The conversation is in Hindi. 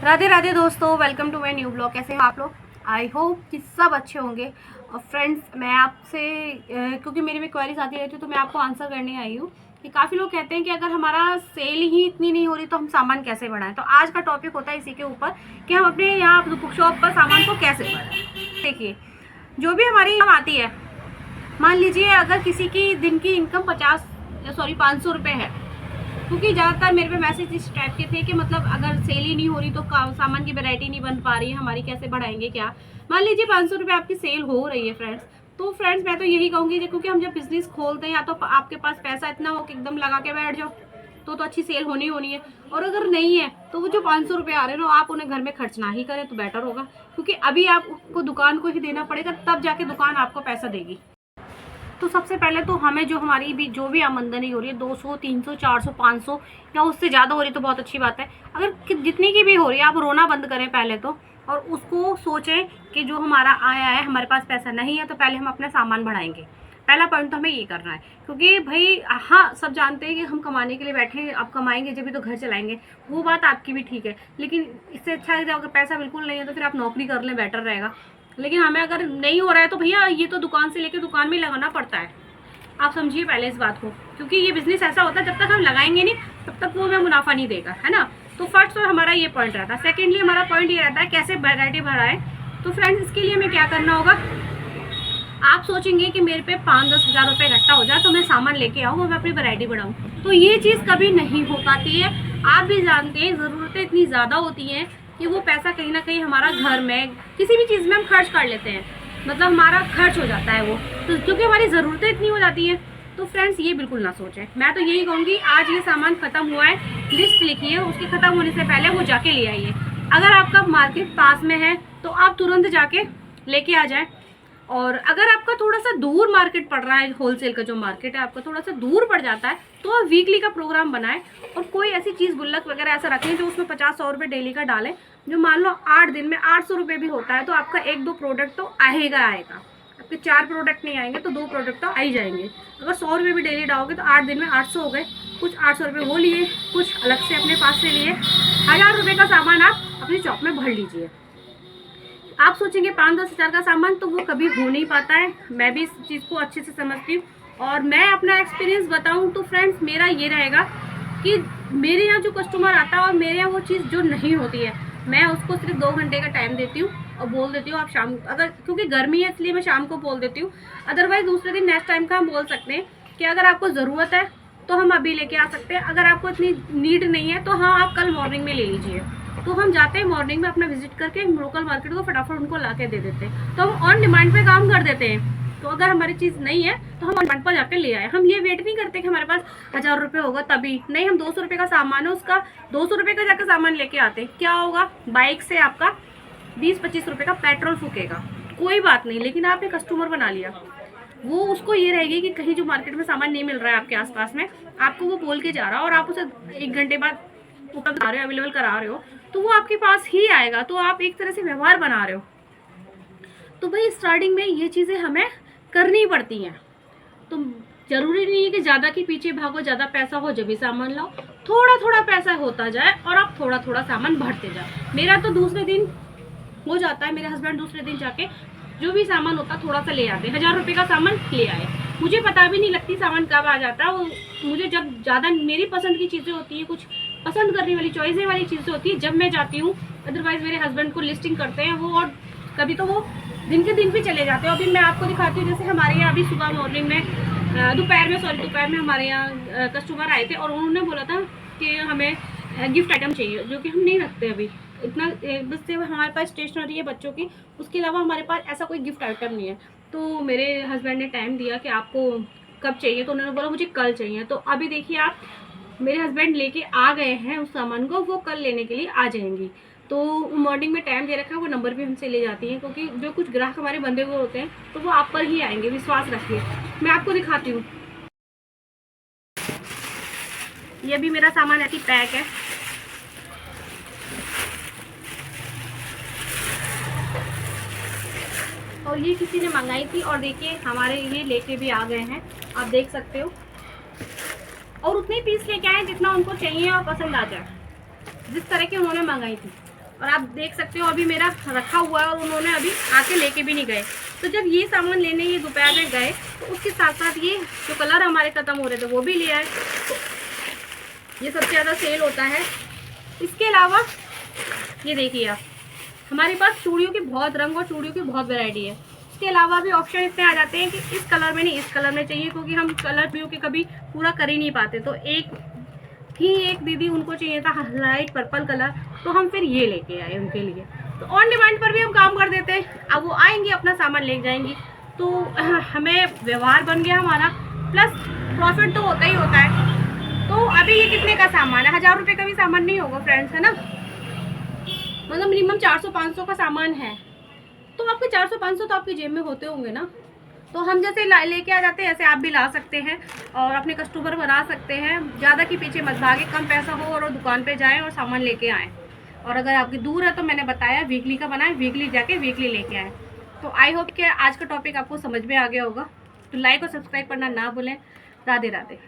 राधे राधे दोस्तों, welcome to my new blog. कैसे हैं आप लोग? आई होप कि सब अच्छे होंगे। और फ्रेंड्स, मैं आपसे क्योंकि मेरी में क्वेरीज आती रहती है तो मैं आपको आंसर करने आई हूँ कि काफ़ी लोग कहते हैं कि अगर हमारा सेल ही इतनी नहीं हो रही तो हम सामान कैसे बढ़ाएं। तो आज का टॉपिक होता है इसी के ऊपर कि हम अपने यहाँ बुक शॉप पर सामान को कैसे बढ़ाएं। देखिए, जो भी हमारी इनकम आती है, मान लीजिए अगर किसी की दिन की इनकम 500 रुपये है, क्योंकि ज़्यादातर मेरे पे मैसेज इस टाइप के थे कि मतलब अगर सेल ही नहीं हो रही तो सामान की वैरायटी नहीं बन पा रही है हमारी, कैसे बढ़ाएंगे क्या। मान लीजिए 500 रुपये आपकी सेल हो रही है फ्रेंड्स, तो फ्रेंड्स मैं तो यही कहूँगी क्योंकि हम जब बिजनेस खोलते हैं या तो आपके पास पैसा इतना हो कि एकदम लगा के बैठ जाओ तो अच्छी सेल होनी है। और अगर नहीं है तो वो जो 500 रुपये आ रहे हैं ना, आप उन्हें घर में खर्च ना ही करें तो बेटर होगा, क्योंकि अभी आपको दुकान को ही देना पड़ेगा, तब जाके दुकान आपको पैसा देगी। तो सबसे पहले तो हमें जो हमारी भी जो भी आमदनी हो रही है 200, 300, 400, 500 या उससे ज़्यादा हो रही है तो बहुत अच्छी बात है। अगर जितनी की भी हो रही है आप रोना बंद करें पहले तो, और उसको सोचें कि जो हमारा आया है, हमारे पास पैसा नहीं है तो पहले हम अपना सामान बढ़ाएंगे। पहला पॉइंट तो हमें ये करना है, क्योंकि भाई हाँ, सब जानते हैं कि हम कमाने के लिए बैठे हैं, आप कमाएंगे जब भी तो घर चलाएंगे, वो बात आपकी भी ठीक है। लेकिन इससे अच्छा है अगर पैसा बिल्कुल नहीं है तो फिर आप नौकरी कर लें, बेटर रहेगा। लेकिन हमें अगर नहीं हो रहा है तो भैया ये तो दुकान से लेके दुकान में लगाना पड़ता है। आप समझिए पहले इस बात को, क्योंकि ये बिजनेस ऐसा होता है जब तक हम लगाएंगे नहीं तब तक वो हमें मुनाफा नहीं देगा, है ना। तो फर्स्ट तो हमारा ये पॉइंट रहता है। सेकेंडली हमारा पॉइंट ये रहता है कैसे वैरायटी बढ़ाएं। तो फ्रेंड्स, इसके लिए हमें क्या करना होगा, आप सोचेंगे कि मेरे पे 5-10 हज़ार रुपये इकट्ठा हो जाए तो मैं सामान लेके आऊँ और मैं अपनी वैरायटी बढ़ाऊँ, तो ये चीज़ कभी नहीं हो पाती है। आप भी जानते हैं ज़रूरतें इतनी ज़्यादा होती हैं कि वो पैसा कहीं ना कहीं हमारा घर में किसी भी चीज़ में हम खर्च कर लेते हैं, मतलब हमारा खर्च हो जाता है वो, तो क्योंकि हमारी ज़रूरतें इतनी हो जाती हैं। तो फ्रेंड्स, ये बिल्कुल ना सोचें। मैं तो यही कहूँगी, आज ये सामान ख़त्म हुआ है, लिस्ट लिखिए, उसके ख़त्म होने से पहले वो जाके ले आइए। अगर आपका मार्केट पास में है तो आप तुरंत जाके लेके आ जाएं, और अगर आपका थोड़ा सा दूर मार्केट पड़ रहा है, होलसेल का जो मार्केट है आपका थोड़ा सा दूर पड़ जाता है, तो आप वीकली का प्रोग्राम बनाएं और कोई ऐसी चीज़ गुल्लक वगैरह ऐसा रखें जो उसमें 50-100 रुपये डेली का डालें, जो मान लो 8 दिन में 800 रुपये भी होता है तो आपका 1-2 प्रोडक्ट तो आएगा। आपके 4 प्रोडक्ट नहीं आएंगे तो 2 प्रोडक्ट तो आ ही जाएंगे। अगर 100 रुपये भी डेली डालोगे तो 8 दिन में 800 हो गए। कुछ 800 रुपये वो लिए, कुछ अलग से अपने पास से लिए, 1000 रुपये का सामान आप अपनी शॉप में भर लीजिए। आप सोचेंगे 5-10 हज़ार का सामान, तो वो कभी हो नहीं पाता है। मैं भी इस चीज़ को अच्छे से समझती हूँ और मैं अपना एक्सपीरियंस बताऊँ तो फ्रेंड्स, मेरा ये रहेगा कि मेरे यहाँ जो कस्टमर आता है और मेरे यहाँ वो चीज़ जो नहीं होती है, मैं उसको सिर्फ 2 घंटे का टाइम देती हूँ और बोल देती हूँ आप शाम, अगर क्योंकि गर्मी है इसलिए मैं शाम को बोल देती हूँ। अदरवाइज दूसरे दिन नेक्स्ट टाइम का हम बोल सकते हैं कि अगर आपको ज़रूरत है तो हम अभी लेके आ सकते हैं, अगर आपको इतनी नीड नहीं है तो हाँ, आप कल मॉर्निंग में ले लीजिए। तो हम जाते हैं मॉर्निंग में अपना विजिट करके लोकल मार्केट को फटाफट उनको ला के दे देते हैं, तो हम ऑन डिमांड पे काम कर देते हैं। तो अगर हमारी चीज़ नहीं है तो हम ऑन डिमांड पर जाकर ले आए। हम ये वेट नहीं करते कि हमारे पास 1000 रुपये होगा तभी, नहीं, हम 200 रुपये का सामान है उसका 200 रुपये का जाकर सामान लेके आते हैं। क्या होगा, बाइक से आपका 20-25 रुपये का पेट्रोल फूकेगा, कोई बात नहीं, लेकिन आपने कस्टमर बना लिया। वो उसको ये रहेगी कि कहीं जो मार्केट में सामान नहीं मिल रहा है आपके आसपास में, आपको वो बोल के जा रहा है और आप उसे 1 घंटे बाद उपलब्ध करा रहे हो, अवेलेबल करा रहे हो, तो वो आपके पास ही आएगा। तो आप एक तरह से व्यवहार बना रहे हो। तो भाई स्टार्टिंग में ये चीज़ें हमें करनी पड़ती हैं। तो जरूरी नहीं है कि ज़्यादा के पीछे भागो, ज़्यादा पैसा हो जब भी सामान लाओ, थोड़ा थोड़ा पैसा होता जाए और आप थोड़ा थोड़ा सामान भरते जाओ। मेरा तो दूसरे दिन हो जाता है, मेरे हस्बैंड दूसरे दिन जाके जो भी सामान होता थोड़ा सा ले आते हैं। 1000 रुपये का सामान ले आए, मुझे पता भी नहीं लगती सामान कब आ जाता है। वो मुझे जब ज़्यादा मेरी पसंद की चीज़ें होती हैं, कुछ पसंद करने वाली चॉइसें वाली चीज़ें होती है, जब मैं जाती हूँ। अदरवाइज़ मेरे हस्बैंड को लिस्टिंग करते हैं वो, और कभी तो वो दिन के दिन भी चले जाते हैं। अभी मैं आपको दिखाती हूँ, जैसे हमारे यहाँ अभी सुबह मॉर्निंग में दोपहर में हमारे यहाँ कस्टमर आए थे और उन्होंने बोला था कि हमें गिफ्ट आइटम चाहिए, जो कि हम नहीं रखते अभी इतना। बस से हमारे पास स्टेशनरी है बच्चों की, उसके अलावा हमारे पास ऐसा कोई गिफ्ट आइटम नहीं है। तो मेरे हस्बैंड ने टाइम दिया कि आपको कब चाहिए, तो उन्होंने बोला मुझे कल चाहिए। तो अभी देखिए आप, मेरे हस्बैंड लेके आ गए हैं उस सामान को, वो कल लेने के लिए आ जाएंगी। तो मॉर्निंग में टाइम दे रखा है, वो नंबर भी हमसे ले जाती हैं, क्योंकि जो कुछ ग्राहक हमारे बंधे हुए होते हैं तो वो आप पर ही आएंगे, विश्वास रखिए। मैं आपको दिखाती हूँ, ये भी मेरा सामान ऐसी पैक है। और ये किसी ने मंगाई थी और देखिए हमारे ये लेके भी आ गए हैं, आप देख सकते हो। और उतने पीस लेके आए जितना उनको चाहिए और पसंद आ जाए, जिस तरह की उन्होंने मंगाई थी। और आप देख सकते हो अभी मेरा रखा हुआ है और उन्होंने अभी आके लेके भी नहीं गए। तो जब ये सामान लेने ये दोपहर में गए तो उसके साथ साथ ये जो कलर हमारे ख़त्म हो रहे थे वो भी ले आए। तो ये सबसे ज़्यादा सेल होता है। इसके अलावा ये देखिए आप, हमारे पास चूड़ियों के बहुत रंग और चूड़ियों की बहुत वैरायटी है। इसके अलावा भी ऑप्शन इतने आ जाते हैं कि इस कलर में नहीं इस कलर में चाहिए, क्योंकि हम कलर व्यू के कभी पूरा कर ही नहीं पाते। तो एक दीदी उनको चाहिए था लाइट पर्पल कलर, तो हम फिर ये लेके आए उनके लिए। तो ऑन डिमांड पर भी हम काम कर देते हैं। अब वो आएंगी अपना सामान ले जाएंगी, तो हमें व्यवहार बन गया हमारा, प्लस प्रॉफिट तो होता ही होता है। तो अभी ये कितने का सामान है? 1000 रुपये का भी सामान नहीं होगा फ्रेंड्स, है ना, मतलब मिनिमम 400-500 का सामान है। तो आपके 400-500 तो आपकी जेब में होते होंगे ना। तो हम जैसे लेके आ जाते हैं ऐसे आप भी ला सकते हैं और अपने कस्टमर बना सकते हैं। ज़्यादा के पीछे मत भागे, कम पैसा हो और दुकान पे जाएं और सामान लेके आएँ। और अगर आपकी दूर है तो मैंने बताया वीकली का बनाएं, वीकली जाके वीकली लेके आएँ। तो आई होप कि आज का टॉपिक आपको समझ में आ गया होगा। तो लाइक और सब्सक्राइब करना ना भूलें। राधे राधे।